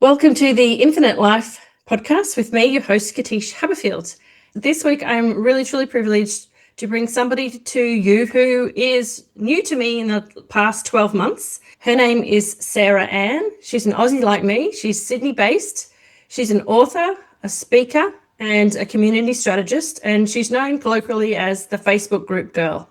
Welcome to the Infinite Life podcast with me, your host, Katish Haberfield. This week, I'm really, truly privileged to bring somebody to you who is new to me in the past 12 months. Her name is Sarah Ann. She's an Aussie like me. She's Sydney-based. She's an author, a speaker, and a community strategist, and she's known colloquially as the Facebook group girl.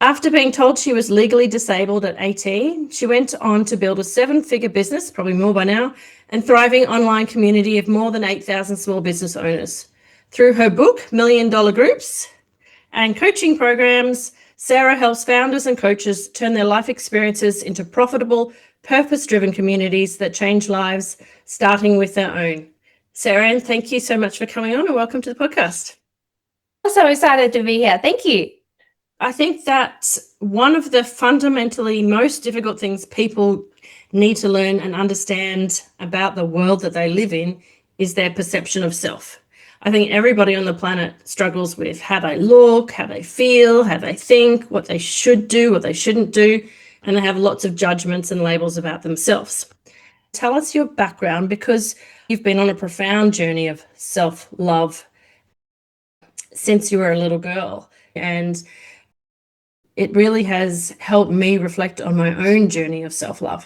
After being told she was legally disabled at 18, she went on to build a 7-figure business, probably more by now, and thriving online community of more than 8,000 small business owners. Through her book, Million Dollar Groups, and coaching programs, Sarah helps founders and coaches turn their life experiences into profitable, purpose-driven communities that change lives, starting with their own. Sarah Ann, thank you so much for coming on and welcome to the podcast. I'm so excited to be here. Thank you. I think that one of the fundamentally most difficult things people need to learn and understand about the world that they live in is their perception of self. I think everybody on the planet struggles with how they look, how they feel, how they think, what they should do, what they shouldn't do, and they have lots of judgments and labels about themselves. Tell us your background, because you've been on a profound journey of self-love since you were a little girl, and it really has helped me reflect on my own journey of self-love.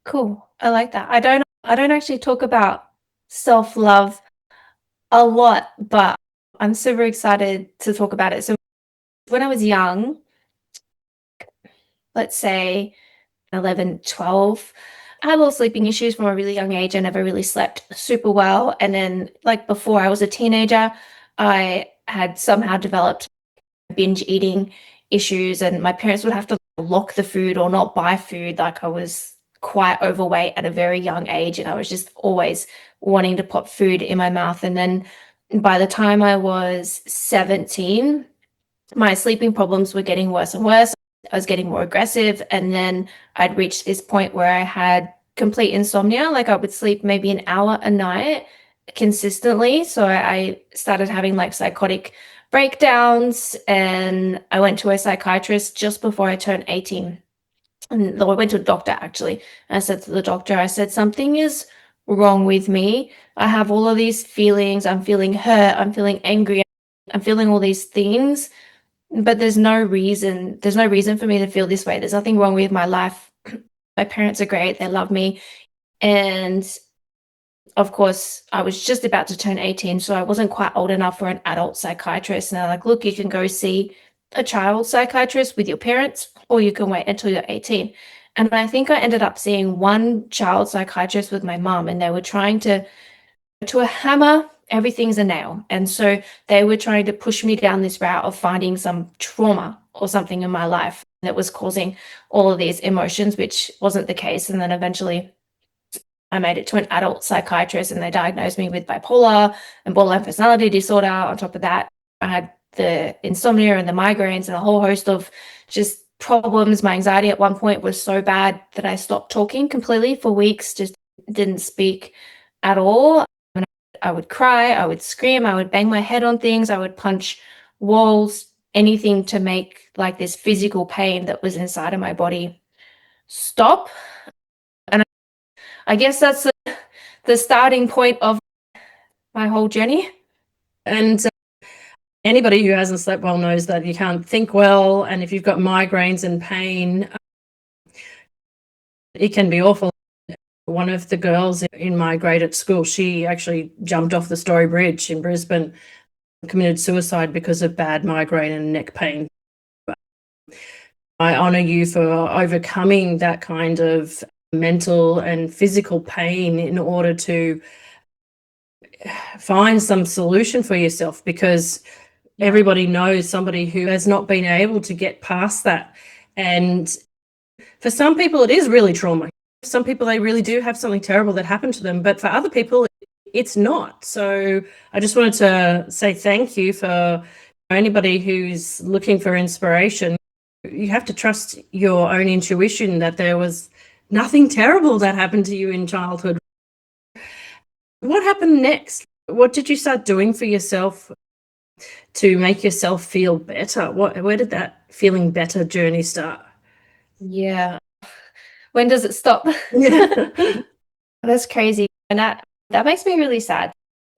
Cool. I like that. I don't actually talk about self-love a lot, but I'm super excited to talk about it. So when I was young, let's say 11, 12, I had a little sleeping issues from a really young age. I never really slept super well. And then before I was a teenager, I had somehow developed binge eating issues, and my parents would have to lock the food or not buy food. I was quite overweight at a very young age, and I was just always wanting to pop food in my mouth. And then by the time I was 17, my sleeping problems were getting worse and worse. I was getting more aggressive, and then I'd reached this point where I had complete insomnia. I would sleep maybe an hour a night consistently. So I started having psychotic breakdowns, and I went to a psychiatrist just before I turned 18. And I went to a doctor, actually. And I said to the doctor, I said, something is wrong with me. I have all of these feelings. I'm feeling hurt. I'm feeling angry. I'm feeling all these things, but there's no reason for me to feel this way. There's nothing wrong with my life. My parents are great. They love me. And of course, I was just about to turn 18, so I wasn't quite old enough for an adult psychiatrist. And they're like, look, you can go see a child psychiatrist with your parents, or you can wait until you're 18. And I think I ended up seeing one child psychiatrist with my mom, and they were trying to a hammer, everything's a nail. And so they were trying to push me down this route of finding some trauma or something in my life that was causing all of these emotions, which wasn't the case. And then eventually I made it to an adult psychiatrist, and they diagnosed me with bipolar and borderline personality disorder. On top of that, I had the insomnia and the migraines and a whole host of just problems. My anxiety at one point was so bad that I stopped talking completely for weeks, just didn't speak at all. I would cry, I would scream, I would bang my head on things, I would punch walls, anything to make this physical pain that was inside of my body stop. And I guess that's the starting point of my whole journey. And anybody who hasn't slept well knows that you can't think well, and if you've got migraines and pain, it can be awful. One of the girls in my grade at school, she actually jumped off the Story Bridge in Brisbane, committed suicide because of bad migraine and neck pain. I honour you for overcoming that kind of mental and physical pain in order to find some solution for yourself, because everybody knows somebody who has not been able to get past that. And for some people, it is really trauma. Some people, they really do have something terrible that happened to them, but for other people, it's not. So I just wanted to say thank you for anybody who's looking for inspiration. You have to trust your own intuition that there was nothing terrible that happened to you in childhood. What happened next? What did you start doing for yourself to make yourself feel better? Where did that feeling better journey start? Yeah. When does it stop? That's crazy. And that makes me really sad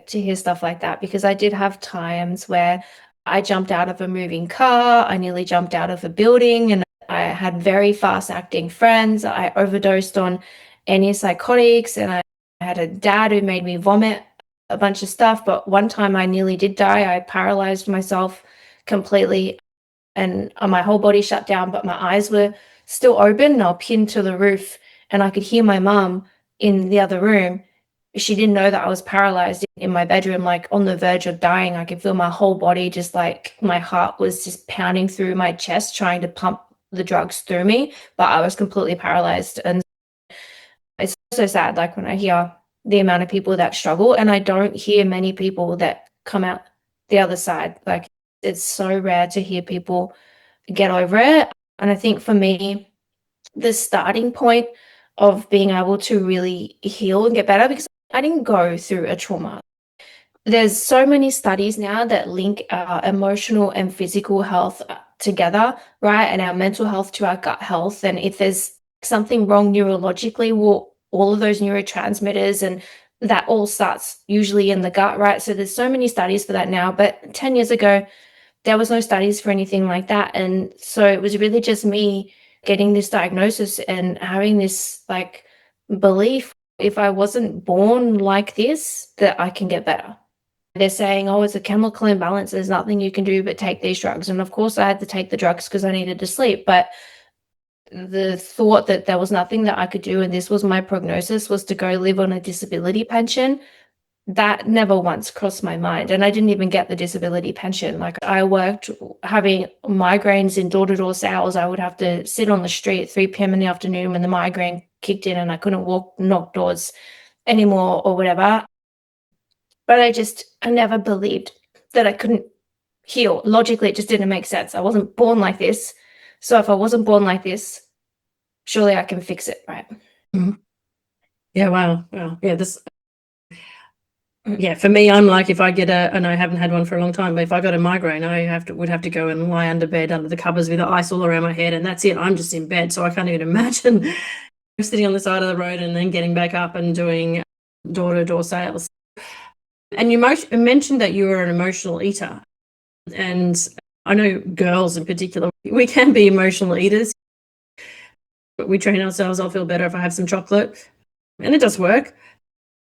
to hear stuff like that, because I did have times where I jumped out of a moving car, I nearly jumped out of a building, and I had very fast acting friends. I overdosed on antipsychotics, and I had a dad who made me vomit a bunch of stuff. But one time I nearly did die. I paralyzed myself completely, and my whole body shut down, but my eyes were still open and I was pinned to the roof, and I could hear my mum in the other room. She didn't know that I was paralyzed in my bedroom, like on the verge of dying. I could feel my whole body, just like my heart was just pounding through my chest, trying to pump the drugs through me, but I was completely paralyzed. And it's so sad, like when I hear the amount of people that struggle, and I don't hear many people that come out the other side. Like, it's so rare to hear people get over it. And I think for me, the starting point of being able to really heal and get better, because I didn't go through a trauma. There's so many studies now that link our emotional and physical health together, right? And our mental health to our gut health. And if there's something wrong neurologically, well, all of those neurotransmitters and that all starts usually in the gut, right? So there's so many studies for that now. But 10 years ago, there was no studies for anything like that. And so it was really just me getting this diagnosis and having this like belief, if I wasn't born like this, that I can get better. They're saying, oh, it's a chemical imbalance. There's nothing you can do but take these drugs. And of course I had to take the drugs because I needed to sleep. But the thought that there was nothing that I could do and this was my prognosis was to go live on a disability pension, that never once crossed my mind. And I didn't even get the disability pension. Like, I worked having migraines in door-to-door sales. I would have to sit on the street at 3 p.m. in the afternoon when the migraine kicked in and I couldn't knock doors anymore or whatever. But I never believed that I couldn't heal. Logically, it just didn't make sense. I wasn't born like this. So if I wasn't born like this, surely I can fix it, right? Mhm. Yeah, wow. Yeah, for me, I'm like, if I get and I haven't had one for a long time, but if I got a migraine, I would have to go and lie under bed under the covers with the ice all around my head, and that's it. I'm just in bed, so I can't even imagine sitting on the side of the road and then getting back up and doing door-to-door sales. And you mentioned that you were an emotional eater, and I know girls in particular, we can be emotional eaters. We train ourselves, I'll feel better if I have some chocolate, and it does work,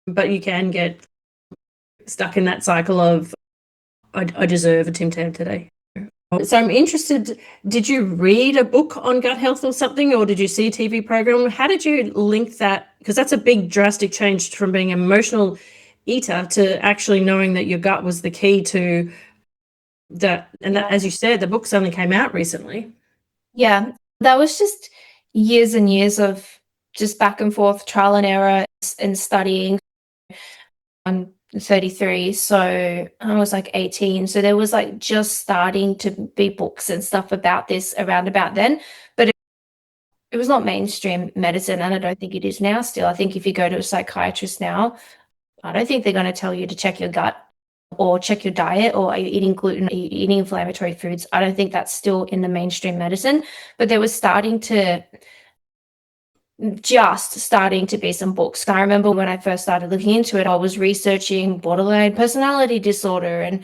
but you can get stuck in that cycle of I deserve a Tim Tam today. So I'm interested, did you read a book on gut health or something, or did you see a TV program? How did you link that? Because that's a big drastic change from being an emotional eater to actually knowing that your gut was the key to that. And that, as you said, the books only came out recently. Yeah, that was just years and years of just back and forth, trial and error and studying. I'm 33, so I was like 18. So there was like just starting to be books and stuff about this around about then. But it was not mainstream medicine, and I don't think it is now still. I think if you go to a psychiatrist now, I don't think they're going to tell you to check your gut or check your diet, or are you eating gluten, are you eating inflammatory foods? I don't think that's still in the mainstream medicine, but there was starting to be some books. I remember when I first started looking into it, I was researching borderline personality disorder and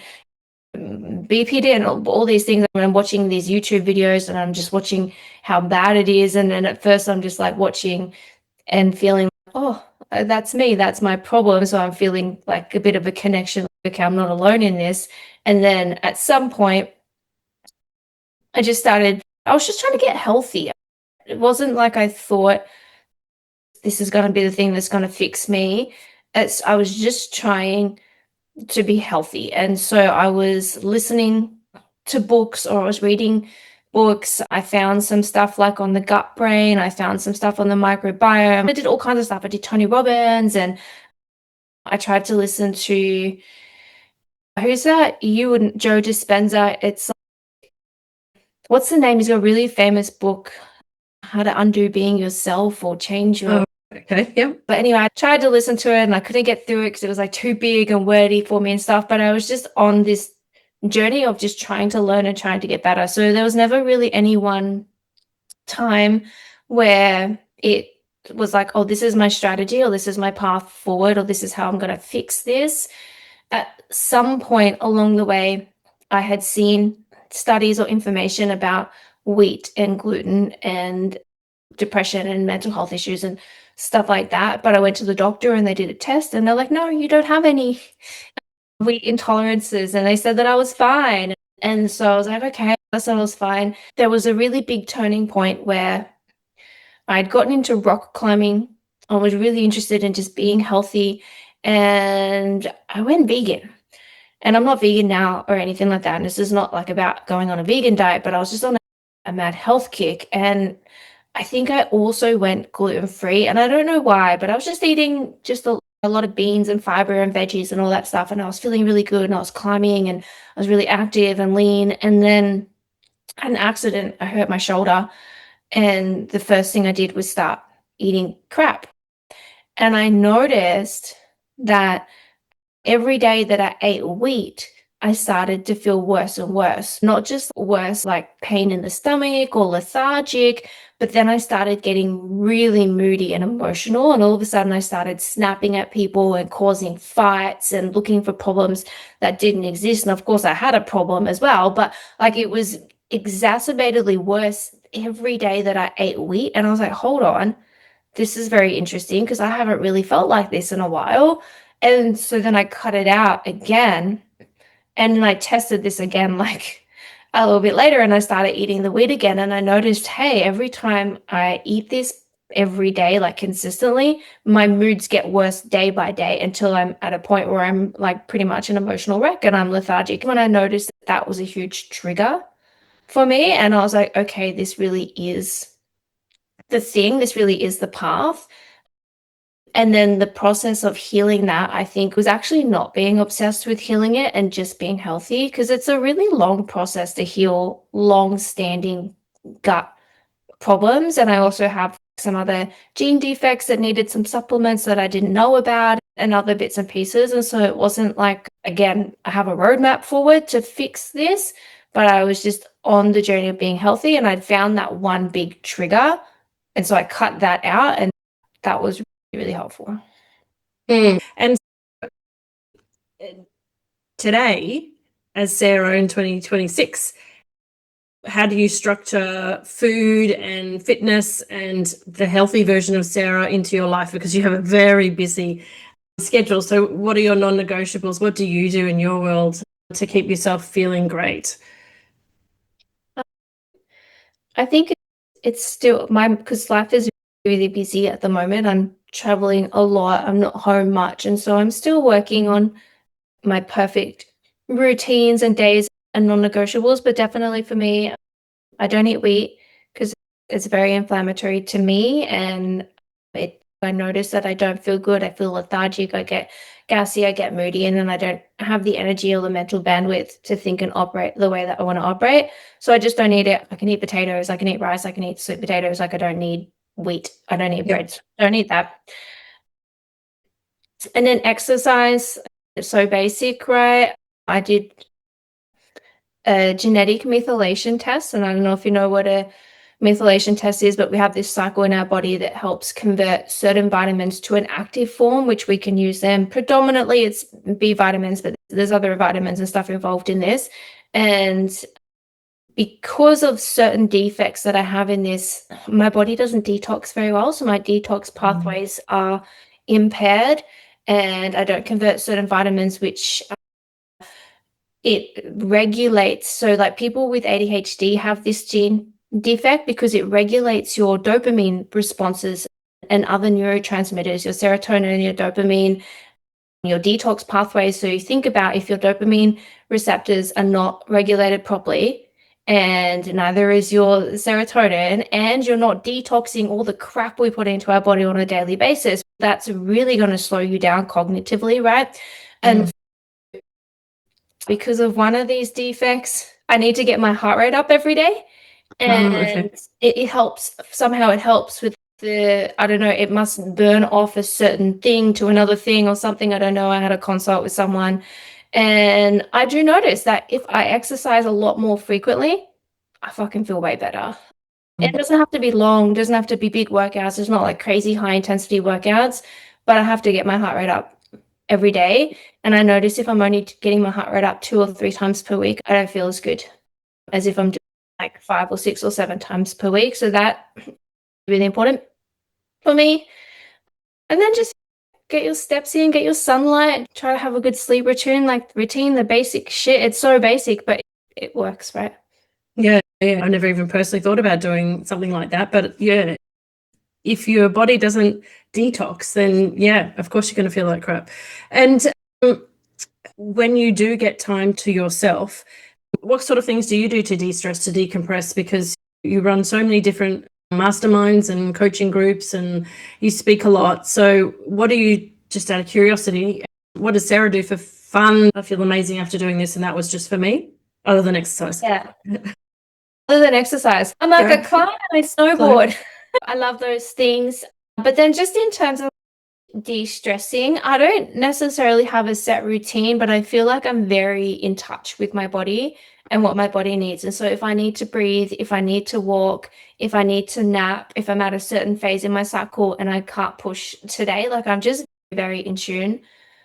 BPD and all these things. And I'm watching these YouTube videos and I'm just watching how bad it is. And then at first I'm just like watching and feeling, oh, that's me, that's my problem. So I'm feeling like a bit of a connection, like, okay, I'm not alone in this. And then at some point, I was just trying to get healthy. It wasn't like I thought this is going to be the thing that's going to fix me. I was just trying to be healthy. And so I was listening to books, or I was reading books. I found some stuff like on the gut brain. I found some stuff on the microbiome. I did all kinds of stuff. I did Tony Robbins, and I tried to listen to, who's that? You and Joe Dispenza. It's, what's the name? He's got a really famous book, How to Undo Being Yourself or Change Your. Okay, yeah. But anyway, I tried to listen to it and I couldn't get through it because it was like too big and wordy for me and stuff. But I was just on this journey of just trying to learn and trying to get better. So there was never really any one time where it was like, oh, this is my strategy, or this is my path forward, or this is how I'm going to fix this. At some point along the way, I had seen studies or information about wheat and gluten and depression and mental health issues and stuff like that. But I went to the doctor and they did a test and they're like, no, you don't have any wheat intolerances. And they said that I was fine. And so I was like, okay, I guess I was fine. There was a really big turning point where I'd gotten into rock climbing. I was really interested in just being healthy. And I went vegan. And I'm not vegan now or anything like that. And this is not like about going on a vegan diet, but I was just on a mad health kick. And I think I also went gluten-free. And I don't know why, but I was just eating just a lot of beans and fiber and veggies and all that stuff. And I was feeling really good and I was climbing and I was really active and lean. And then I had an accident. I hurt my shoulder. And the first thing I did was start eating crap. And I noticed that every day that I ate wheat, I started to feel worse and worse. Not just worse, like pain in the stomach or lethargic, but then I started getting really moody and emotional. And all of a sudden, I started snapping at people and causing fights and looking for problems that didn't exist. And of course, I had a problem as well, but like it was exacerbatedly worse every day that I ate wheat. And I was like, hold on, this is very interesting because I haven't really felt like this in a while. And so then I cut it out again. And then I tested this again like a little bit later and I started eating the wheat again. And I noticed, hey, every time I eat this every day, like consistently, my moods get worse day by day until I'm at a point where I'm like pretty much an emotional wreck and I'm lethargic. When I noticed that was a huge trigger for me, and I was like, okay, this really is the thing, this really is the path. And then the process of healing that, I think, was actually not being obsessed with healing it and just being healthy, because it's a really long process to heal long-standing gut problems. And I also have some other gene defects that needed some supplements that I didn't know about and other bits and pieces. And so it wasn't like, again, I have a roadmap forward to fix this, but I was just on the journey of being healthy and I'd found that one big trigger. And so I cut that out and that was really helpful. And today, as Sarah in 2026, how do you structure food and fitness and the healthy version of Sarah into your life? Because you have a very busy schedule. So what are your non-negotiables? What do you do in your world to keep yourself feeling great? I think it's still because life is really busy at the moment. I'm traveling a lot. I'm not home much. And so I'm still working on my perfect routines and days and non-negotiables. But definitely for me, I don't eat wheat because it's very inflammatory to me. And I notice that I don't feel good. I feel lethargic. I get gassy. I get moody. And then I don't have the energy or the mental bandwidth to think and operate the way that I want to operate. So I just don't eat it. I can eat potatoes. I can eat rice. I can eat sweet potatoes. Like I don't need wheat. I don't need bread. I don't eat that. And then exercise. It's so basic, right? I did a genetic methylation test, and I don't know if you know what a methylation test is, but we have this cycle in our body that helps convert certain vitamins to an active form, which we can use them. Predominantly, it's B vitamins, but there's other vitamins and stuff involved in this. And because of certain defects that I have in this, my body doesn't detox very well. So my detox pathways are impaired, and I don't convert certain vitamins, which it regulates. So like people with ADHD have this gene defect because it regulates your dopamine responses and other neurotransmitters, your serotonin, your dopamine, your detox pathways. So you think about if your dopamine receptors are not regulated properly, and neither is your serotonin, and you're not detoxing all the crap we put into our body on a daily basis, that's really going to slow you down cognitively, right? And because of one of these defects, I need to get my heart rate up every day. And it helps, somehow it helps with I don't know, it must burn off a certain thing to another thing or something. I don't know. I had a consult with someone, and I do notice that if I exercise a lot more frequently, I fucking feel way better. It doesn't have to be long, doesn't have to be big workouts. It's not like crazy high intensity workouts, but I have to get my heart rate up every day. And I notice if I'm only getting my heart rate up 2 or 3 times per week, I don't feel as good as if I'm doing like 5 or 6 or 7 times per week. So that really important for me. And then just get your steps in, get your sunlight, try to have a good sleep routine, the basic shit. It's so basic, but it works, right? Yeah, I never even personally thought about doing something like that. But yeah, if your body doesn't detox, then yeah, of course you're going to feel like crap. And when you do get time to yourself, what sort of things do you do to de-stress, to decompress? Because you run so many different masterminds and coaching groups and you speak a lot. So what do you, just out of curiosity, what does Sarah do for fun? I feel amazing after doing this, and that was just for me, other than exercise. Yeah. Other than exercise, I'm like a clown and I snowboard. I love those things. But then just in terms of de-stressing, I don't necessarily have a set routine, but I feel like I'm very in touch with my body and what my body needs. And so if I need to breathe, if I need to walk, if I need to nap, if I'm at a certain phase in my cycle and I can't push today, like I'm just very in tune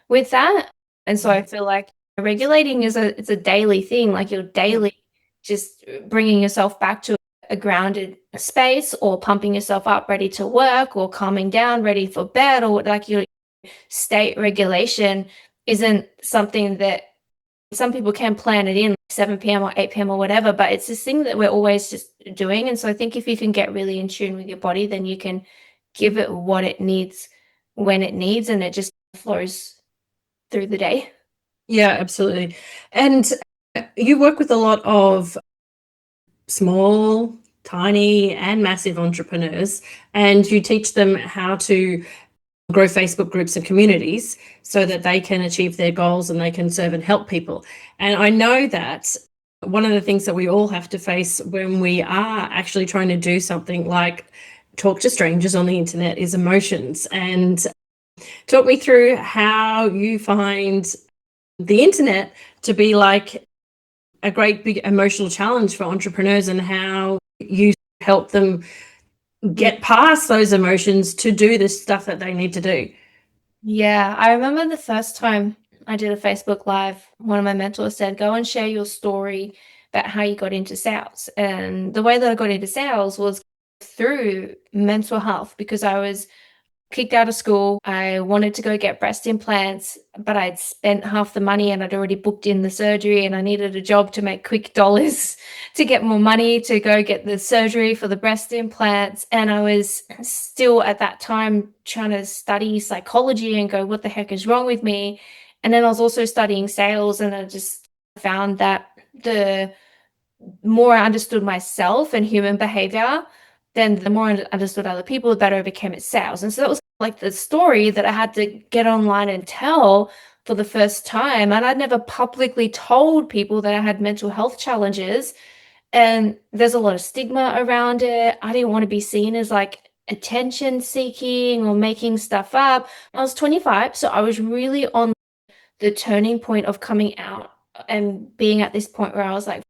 with that. And so I feel like regulating it's a daily thing, like you're daily just bringing yourself back to a grounded space, or pumping yourself up ready to work, or calming down ready for bed, or like your state regulation isn't something that some people can plan it in, like 7 p.m. or 8 p.m. or whatever, but it's this thing that we're always just doing. And so I think if you can get really in tune with your body, then you can give it what it needs when it needs, and it just flows through the day. Yeah, absolutely. And you work with a lot of small, tiny, and massive entrepreneurs, and you teach them how to grow Facebook groups and communities so that they can achieve their goals and they can serve and help people. And I know that one of the things that we all have to face when we are actually trying to do something like talk to strangers on the internet is emotions. And talk me through how you find the internet to be like a great big emotional challenge for entrepreneurs, and how you help them get past those emotions to do the stuff that they need to do. Yeah, I remember the first time I did a Facebook Live, one of my mentors said, go and share your story about how you got into sales. And the way that I got into sales was through mental health, because I was kicked out of school. I wanted to go get breast implants, but I'd spent half the money and I'd already booked in the surgery, and I needed a job to make quick dollars to get more money to go get the surgery for the breast implants. And I was still at that time trying to study psychology and go, what the heck is wrong with me? And then I was also studying sales, and I just found that the more I understood myself and human behavior, then the more I understood other people, the better I became at sales. And so that was like the story that I had to get online and tell for the first time. And I'd never publicly told people that I had mental health challenges. And there's a lot of stigma around it. I didn't want to be seen as like attention seeking or making stuff up. I was 25, so I was really on the turning point of coming out and being at this point where I was like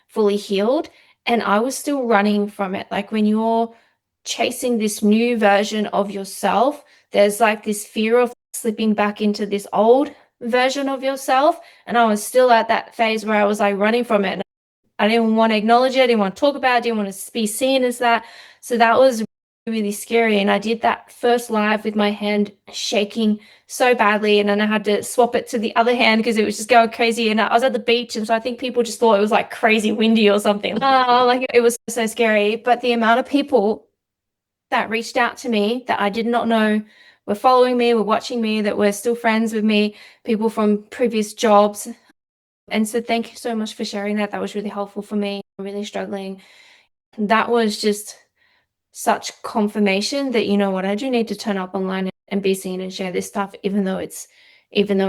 fully healed, and I was still running from it. Like when you're chasing this new version of yourself, there's like this fear of slipping back into this old version of yourself. And I was still at that phase where I was like running from it. And I didn't want to acknowledge it, I didn't want to talk about it, didn't want to be seen as that. So that was really scary. And I did that first live with my hand shaking so badly, and then I had to swap it to the other hand because it was just going crazy. And I was at the beach, and so I think people just thought it was like crazy windy or something. Oh, like it was so scary. But the amount of people that reached out to me that I did not know were following me, were watching me, that were still friends with me, people from previous jobs. And so thank you so much for sharing that. That was really helpful for me. I'm really struggling. That was just such confirmation that, you know what, I do need to turn up online and be seen and share this stuff, even though it's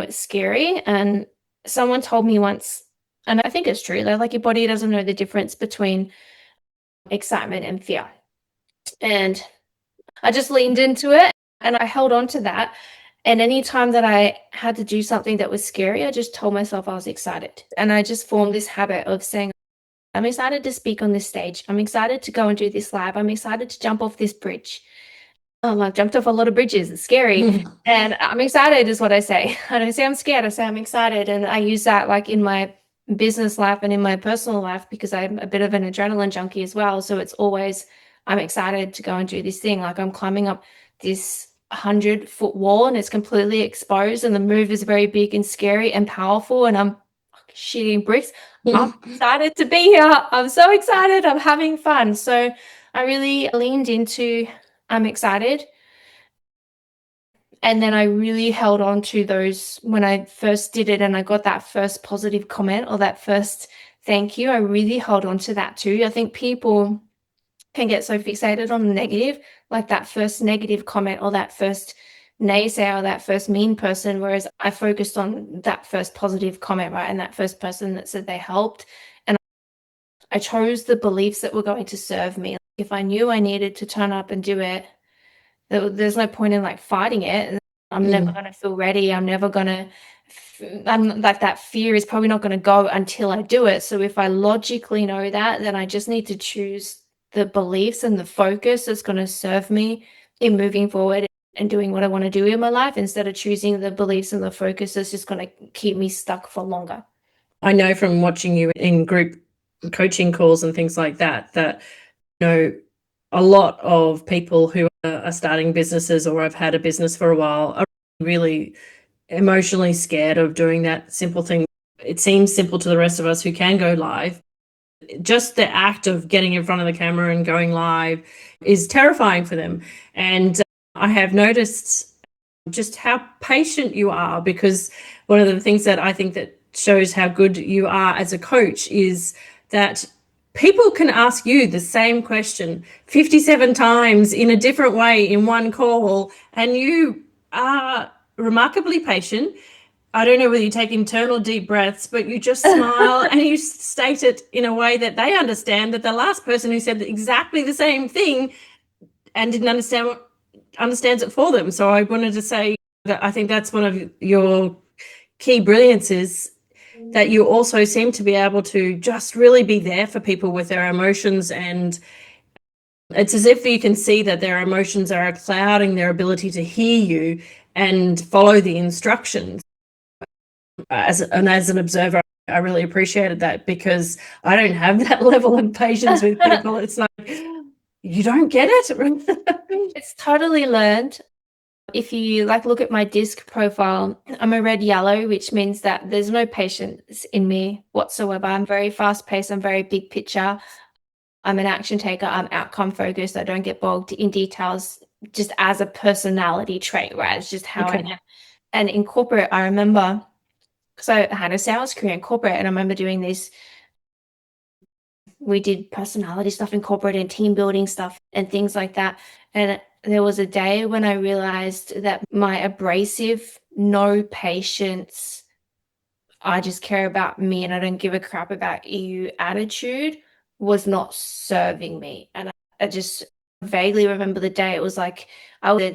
scary. And someone told me once, and I think it's true, that like your body doesn't know the difference between excitement and fear. And I just leaned into it and I held on to that. And anytime that I had to do something that was scary, I just told myself I was excited. And I just formed this habit of saying, I'm excited to speak on this stage. I'm excited to go and do this lab. I'm excited to jump off this bridge. I've jumped off a lot of bridges. It's scary. And I'm excited is what I say. I don't say I'm scared. I say I'm excited. And I use that like in my business life and in my personal life because I'm a bit of an adrenaline junkie as well. So it's always, I'm excited to go and do this thing. Like I'm climbing up this 100-foot wall and it's completely exposed and the move is very big and scary and powerful and I'm shitting bricks. I'm excited to be here. I'm so excited. I'm having fun. So I really leaned into I'm excited. And then I really held on to those when I first did it and I got that first positive comment or that first thank you. I really held on to that too. I think people can get so fixated on the negative, like that first negative comment or that first naysayer or that first mean person, whereas I focused on that first positive comment, right? And that first person that said they helped. And I chose the beliefs that were going to serve me. If I knew I needed to turn up and do it, there's no point in like fighting it. I'm never going to feel ready. I'm never going to, I'm like that fear is probably not going to go until I do it. So if I logically know that, then I just need to choose the beliefs and the focus that's going to serve me in moving forward and doing what I want to do in my life instead of choosing the beliefs and the focus that's just going to keep me stuck for longer. I know from watching you in group coaching calls and things like that, a lot of people who are starting businesses or have had a business for a while are really emotionally scared of doing that simple thing. It seems simple to the rest of us who can go live. Just the act of getting in front of the camera and going live is terrifying for them. And I have noticed just how patient you are, because one of the things that I think that shows how good you are as a coach is that people can ask you the same question 57 times in a different way in one call, and you are remarkably patient. I don't know whether you take internal deep breaths, but you just smile and you state it in a way that they understand, that the last person who said exactly the same thing and didn't understands it for them. So I wanted to say that I think that's one of your key brilliances, that you also seem to be able to just really be there for people with their emotions, and it's as if you can see that their emotions are clouding their ability to hear you and follow the instructions. As an observer, I really appreciated that, because I don't have that level of patience with people. It's like, you don't get it. It's totally learned. If you like look at my disc profile, I'm a red yellow, which means that there's no patience in me whatsoever. I'm very fast paced. I'm very big picture. I'm an action taker. I'm outcome focused. I don't get bogged in details just as a personality trait, right? It's just how I am. And in corporate, I remember, because I had a sales career in corporate and I remember doing this. We did personality stuff in corporate and team building stuff and things like that. And there was a day when I realized that my abrasive, no patience, I just care about me and I don't give a crap about you attitude was not serving me. And I just vaguely remember the day. It was like I was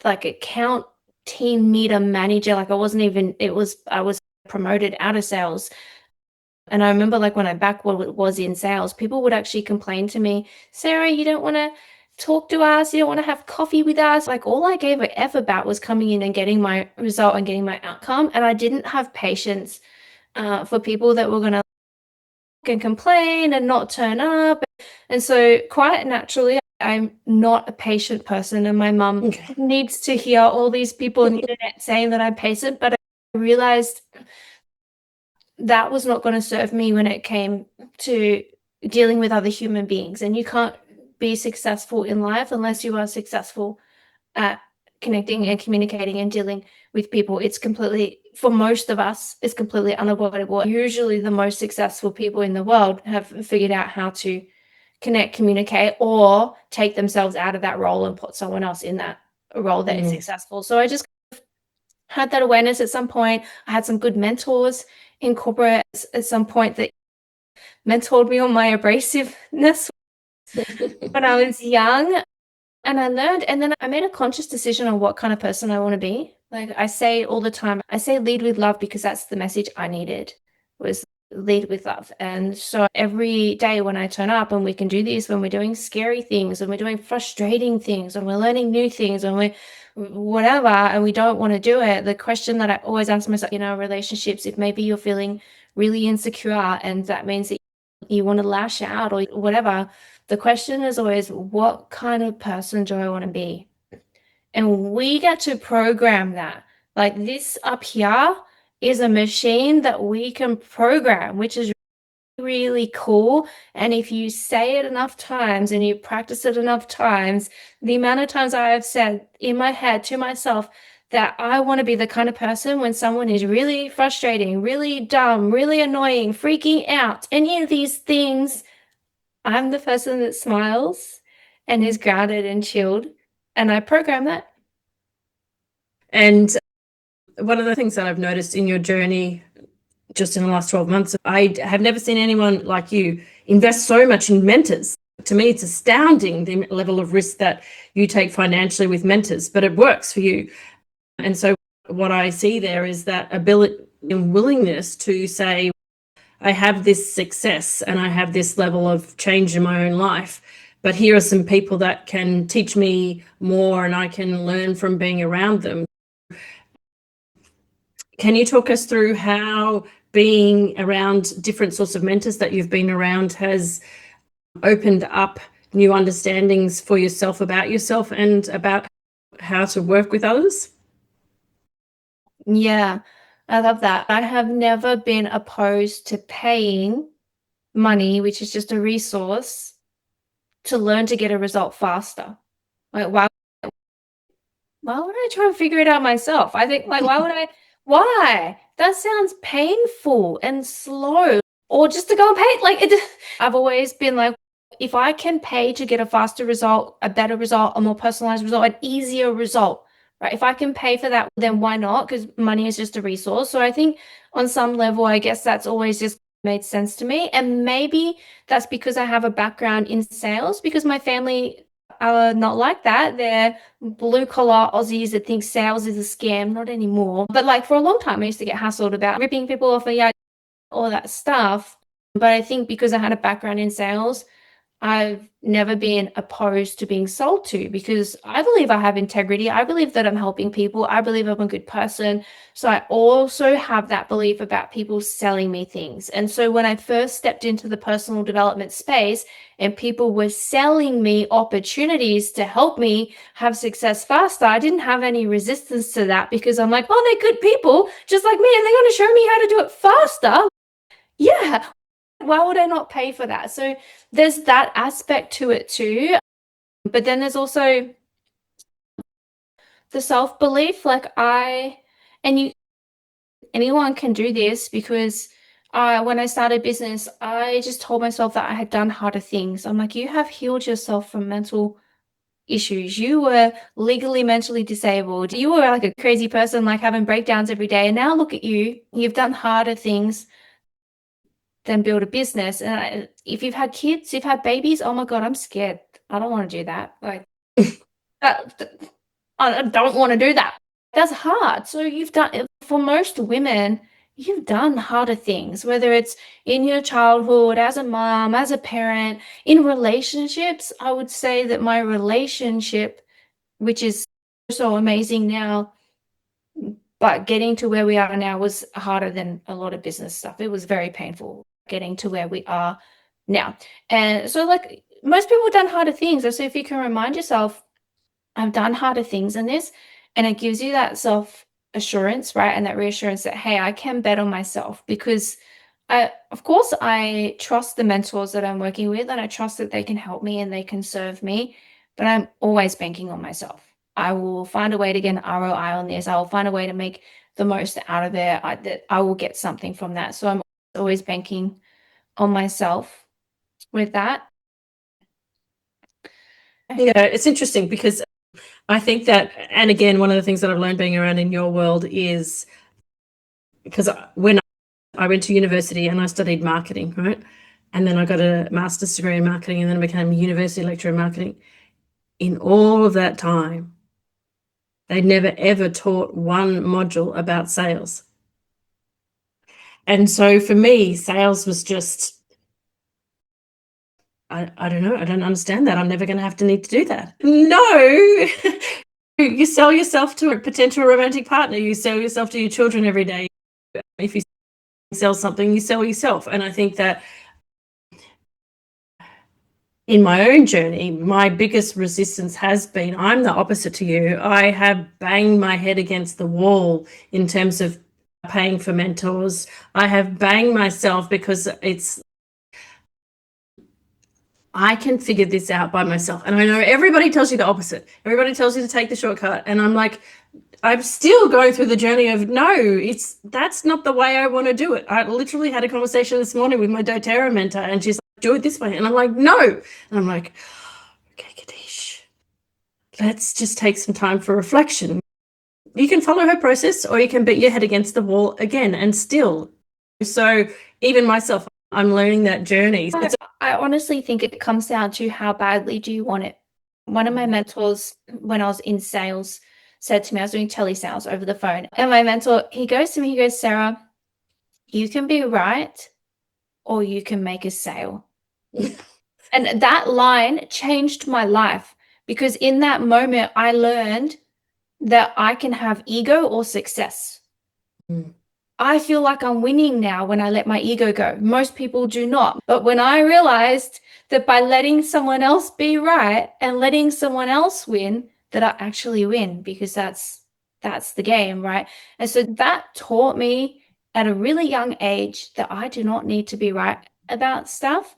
like account team meter manager. Like I was promoted out of sales. And I remember like when I back was in sales, people would actually complain to me, Sarah, you don't want to talk to us, you don't want to have coffee with us. Like all I gave a F about was coming in and getting my result and getting my outcome. And I didn't have patience for people that were going to and complain and not turn up. And so quite naturally, I'm not a patient person. And my mum needs to hear all these people on the internet saying that I'm patient. But I realized that was not going to serve me when it came to dealing with other human beings. And you can't be successful in life unless you are successful at connecting and communicating and dealing with people. It's completely, for most of us, it's completely unavoidable. Usually the most successful people in the world have figured out how to connect, communicate, or take themselves out of that role and put someone else in that role that is successful. So I just had that awareness at some point. I had some good mentors in corporate at some point that mentored me on my abrasiveness when I was young. And I learned, and then I made a conscious decision on what kind of person I want to be. Like I say all the time, I say lead with love because that's the message I needed, was lead with love. And so every day when I turn up and we can do this, when we're doing scary things and we're doing frustrating things and we're learning new things and we're whatever, and we don't want to do it, the question that I always ask myself in our relationships, if maybe you're feeling really insecure and that means that you want to lash out or whatever, the question is always, what kind of person do I want to be? And we get to program that. Like this up here is a machine that we can program, which is really cool. And if you say it enough times and you practice it enough times, the amount of times I have said in my head to myself that I want to be the kind of person when someone is really frustrating, really dumb, really annoying, freaking out, any of these things, I'm the person that smiles and is grounded and chilled. And I program that. And one of the things that I've noticed in your journey just in the last 12 months, I have never seen anyone like you invest so much in mentors. To me, it's astounding the level of risk that you take financially with mentors, but it works for you. And so what I see there is that ability and willingness to say, I have this success and I have this level of change in my own life, but here are some people that can teach me more and I can learn from being around them. Can you talk us through how being around different sorts of mentors that you've been around has opened up new understandings for yourself about yourself and about how to work with others? Yeah, I love that. I have never been opposed to paying money, which is just a resource, to learn to get a result faster. Like, why would I try and figure it out myself? I think, like, why? That sounds painful and slow. Or just to go and pay. Like, I've always been like, if I can pay to get a faster result, a better result, a more personalized result, an easier result, right? If I can pay for that, then why not? Because money is just a resource. So I think on some level, I guess that's always just made sense to me. And maybe that's because I have a background in sales, because my family are not like that. They're blue collar Aussies that think sales is a scam. Not anymore. But like for a long time, I used to get hassled about ripping people off a yard, all that stuff. But I think because I had a background in sales, I've never been opposed to being sold to, because I believe I have integrity. I believe that I'm helping people. I believe I'm a good person. So I also have that belief about people selling me things. And so when I first stepped into the personal development space and people were selling me opportunities to help me have success faster, I didn't have any resistance to that, because I'm like, oh, they're good people just like me and they're going to show me how to do it faster. Yeah, why would I not pay for that? So there's that aspect to it too. But then there's also the self-belief. Like anyone can do this, because when I started business, I just told myself that I had done harder things. I'm like, you have healed yourself from mental issues. You were legally mentally disabled. You were like a crazy person, like having breakdowns every day. And now look at you. You've done harder things than build a business. And if you've had kids, you've had babies, oh my God, I'm scared. I don't want to do that. Like, I don't want to do that. That's hard. So you've done, for most women, you've done harder things, whether it's in your childhood, as a mom, as a parent, in relationships. I would say that my relationship, which is so amazing now, but getting to where we are now was harder than a lot of business stuff. It was very painful getting to where we are now. And so, like, most people have done harder things. And so if you can remind yourself, I've done harder things in this, and it gives you that self assurance, right? And that reassurance that, hey, I can bet on myself, because of course, I trust the mentors that I'm working with, and I trust that they can help me and they can serve me, but I'm always banking on myself. I will find a way to get an ROI on this. I will find a way to make the most out of it. That I will get something from that. So I'm always banking on myself with that. Yeah, it's interesting because I think that, and again, one of the things that I've learned being around in your world is, because when I went to university and I studied marketing, right? And then I got a master's degree in marketing, and then I became a university lecturer in marketing. In all of that time, they never ever taught one module about sales. And so for me, sales was just, I don't know. I don't understand that. I'm never going to have to need to do that. No, you sell yourself to a potential romantic partner. You sell yourself to your children every day. If you sell something, you sell yourself. And I think that in my own journey, my biggest resistance has been, I'm the opposite to you. I have banged my head against the wall in terms of paying for mentors. I have banged myself because I can figure this out by myself. And I know everybody tells you the opposite. Everybody tells you to take the shortcut. And I'm like, I'm still going through the journey of, no, that's not the way I want to do it. I literally had a conversation this morning with my doTERRA mentor, and she's like, do it this way. And I'm like, no. And I'm like, okay, Kadish, let's just take some time for reflection. You can follow her process, or you can beat your head against the wall again and still. So even myself, I'm learning that journey. I honestly think it comes down to how badly do you want it. One of my mentors, when I was in sales, said to me, I was doing telesales over the phone, and my mentor, he goes to me, he goes, Sarah, you can be right or you can make a sale. And that line changed my life, because in that moment, I learned that I can have ego or success. I feel like I'm winning now when I let my ego go. Most people do not. But when I realized that by letting someone else be right and letting someone else win, that I actually win, because that's the game, right? And so that taught me at a really young age that I do not need to be right about stuff.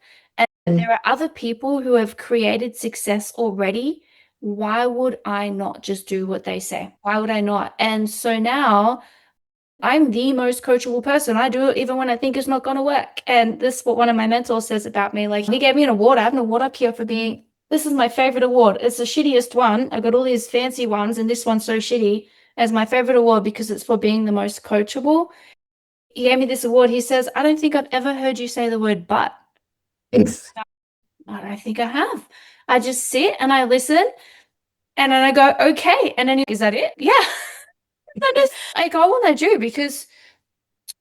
And there are other people who have created success already. Why would I not just do what they say? Why would I not? And so now I'm the most coachable person. I do it even when I think it's not going to work. And this is what one of my mentors says about me. Like, he gave me an award. I have an award up here for being, this is my favorite award. It's the shittiest one. I got all these fancy ones, and this one's so shitty as my favorite award because it's for being the most coachable. He gave me this award. He says, I don't think I've ever heard you say the word but. Thanks. I think I have. I just sit and I listen, and then I go, okay. And then, is that it? Yeah. That is like all I do, because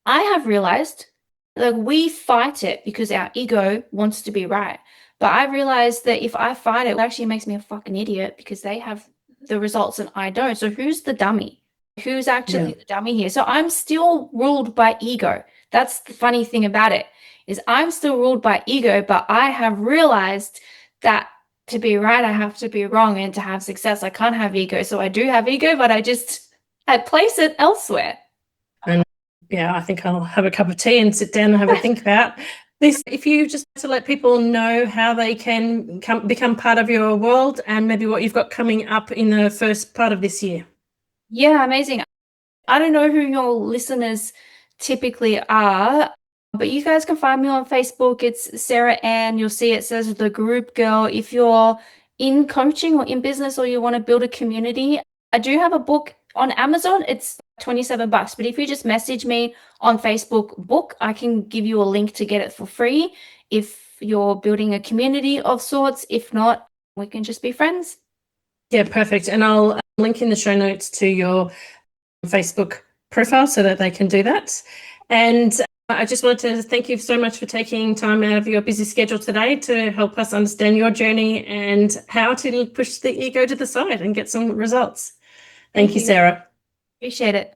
I have realized that we fight it because our ego wants to be right. But I realized that if I fight it, it actually makes me a fucking idiot, because they have the results and I don't. So who's the dummy? Who's actually the dummy here? So I'm still ruled by ego. That's the funny thing about it, is I'm still ruled by ego, but I have realized that to be right, I have to be wrong, and to have success, I can't have ego. So I do have ego, but I place it elsewhere. And yeah, I think I'll have a cup of tea and sit down and have a think about this. If you just to let people know how they can become part of your world, and maybe what you've got coming up in the first part of this year. Yeah, amazing. I don't know who your listeners typically are, but you guys can find me on Facebook. It's Sarah Ann. You'll see it says The Group Girl. If you're in coaching or in business, or you want to build a community, I do have a book on Amazon. It's $27, but if you just message me on Facebook book, I can give you a link to get it for free if you're building a community of sorts. If not, we can just be friends. Yeah, perfect. And I'll link in the show notes to your Facebook profile so that they can do that. And I just wanted to thank you so much for taking time out of your busy schedule today to help us understand your journey and how to push the ego to the side and get some results. Thank you, Sarah. Appreciate it.